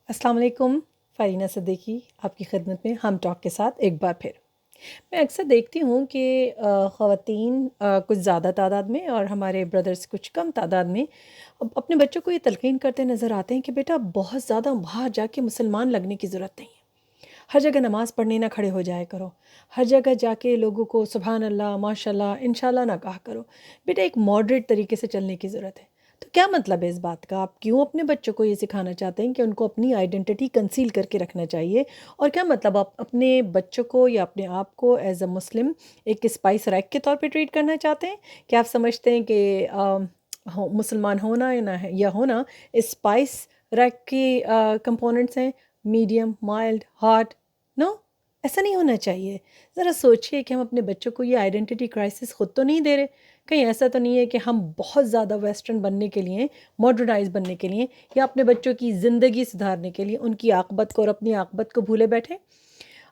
अस्सलाम वालेकुम। फ़रीना सिद्दीकी आपकी खिदमत में हम टॉक के साथ एक बार फिर। मैं अक्सर देखती हूँ कि ख़वातीन कुछ ज़्यादा तादाद में और हमारे ब्रदर्स कुछ कम तादाद में अपने बच्चों को ये तलक़ीन करते नज़र आते हैं कि बेटा बहुत ज़्यादा बाहर जाके मुसलमान लगने की ज़रूरत नहीं है। हर जगह नमाज़ पढ़ने ना खड़े हो जाया करो। हर जगह जाके लोगों को सुभान अल्लाह, माशाअल्लाह, इंशाअल्लाह ना कहा करो। बेटा एक मॉडरेट तरीके से चलने की ज़रूरत है। तो क्या मतलब है इस बात का? आप क्यों अपने बच्चों को ये सिखाना चाहते हैं कि उनको अपनी आइडेंटिटी कंसील करके रखना चाहिए? और क्या मतलब आप अपने बच्चों को या अपने आप को एज़ अ मुस्लिम एक स्पाइस रैक के तौर पे ट्रीट करना चाहते हैं? क्या आप समझते हैं कि मुसलमान होना या ना है या होना स्पाइस रैक के कंपोनेंट्स हैं? Medium, mild, hot? नो, ऐसा नहीं होना चाहिए। ज़रा सोचिए कि हम अपने बच्चों को ये आइडेंटिटी क्राइसिस खुद तो नहीं दे रहे। कहीं ऐसा तो नहीं है कि हम बहुत ज़्यादा वेस्टर्न बनने के लिए, मॉडर्नाइज़ बनने के लिए या अपने बच्चों की ज़िंदगी सुधारने के लिए उनकी आक़िबत को और अपनी आक़िबत को भूले बैठे।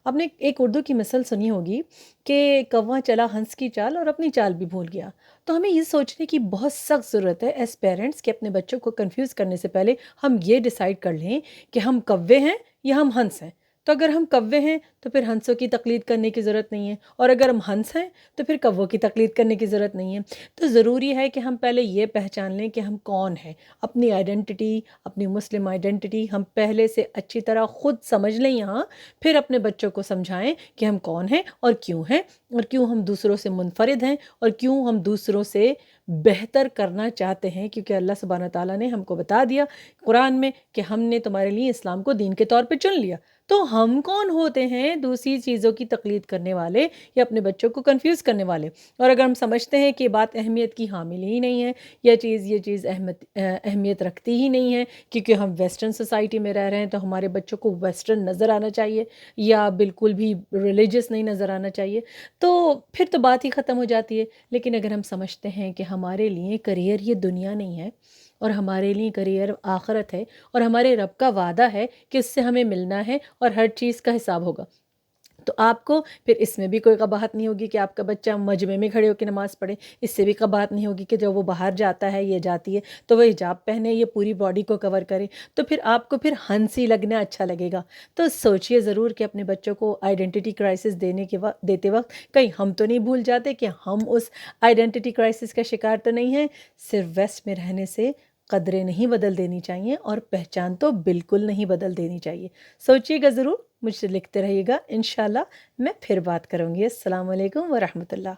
आपने एक उर्दू की मिसल सुनी होगी कि कौवा चला हंस की चाल और अपनी चाल भी भूल गया। तो हमें ये सोचने की बहुत सख्त ज़रूरत है एज़ पेरेंट्स कि अपने बच्चों को कन्फ्यूज़ करने से पहले हम ये डिसाइड कर लें कि हम कौवे हैं या हम हंस हैं। तो अगर हम कौवे हैं तो फिर हंसों की तक़लीद करने की ज़रूरत नहीं है, और अगर हम हंस हैं तो फिर कौवों की तक़लीद करने की ज़रूरत नहीं है। तो ज़रूरी है कि हम पहले ये पहचान लें कि हम कौन हैं। अपनी आइडेंटिटी, अपनी मुस्लिम आइडेंटिटी हम पहले से अच्छी तरह खुद समझ लें यहाँ, फिर अपने बच्चों को समझाएं कि हम कौन हैं और क्यों हम दूसरों से मुनफरिद हैं और क्यों हम दूसरों से बेहतर करना चाहते हैं, क्योंकि अल्लाह सुब्हाना ताला ने हमको बता दिया कुरान में कि हमने तुम्हारे लिए इस्लाम को दीन के तौर पे चुन लिया। तो हम कौन होते हैं दूसरी चीज़ों की तक़लीद करने वाले या अपने बच्चों को कन्फ्यूज़ करने वाले? और अगर हम समझते हैं कि बात अहमियत की हामिल ही नहीं है, ये चीज़ अहमियत रखती ही नहीं है, क्योंकि हम वेस्टर्न सोसाइटी में रह रहे हैं तो हमारे बच्चों को वेस्टर्न नज़र आना चाहिए या बिल्कुल भी रिलीजियस नहीं नज़र आना चाहिए, तो फिर तो बात ही ख़त्म हो जाती है। लेकिन अगर हम समझते हैं कि हमारे लिए करियर ये दुनिया नहीं है और हमारे लिए करियर आखिरत है, और हमारे रब का वादा है कि इससे हमें मिलना है और हर चीज़ का हिसाब होगा, तो आपको फिर इसमें भी कोई कबाहत नहीं होगी कि आपका बच्चा मजमे में खड़े होकर नमाज़ पढ़े। इससे भी कबाहत नहीं होगी कि जब वो बाहर जाता है या जाती है तो वो हिजाब पहने, ये पूरी बॉडी को कवर करे, तो फिर आपको फिर हंसी लगना अच्छा लगेगा। तो सोचिए ज़रूर कि अपने बच्चों को आइडेंटिटी क्राइसिस देते वक्त कहीं हम तो नहीं भूल जाते कि हम उस आइडेंटिटी क्राइसिस का शिकार तो नहीं हैं। सिर्फ वेस्ट में रहने से कदरें नहीं बदल देनी चाहिए और पहचान तो बिल्कुल नहीं बदल देनी चाहिए। सोचिएगा ज़रूर, मुझसे लिखते रहिएगा, इंशाल्लाह मैं फिर बात करूँगी। अस्सलाम वालेकुम व रहमतुल्लाह।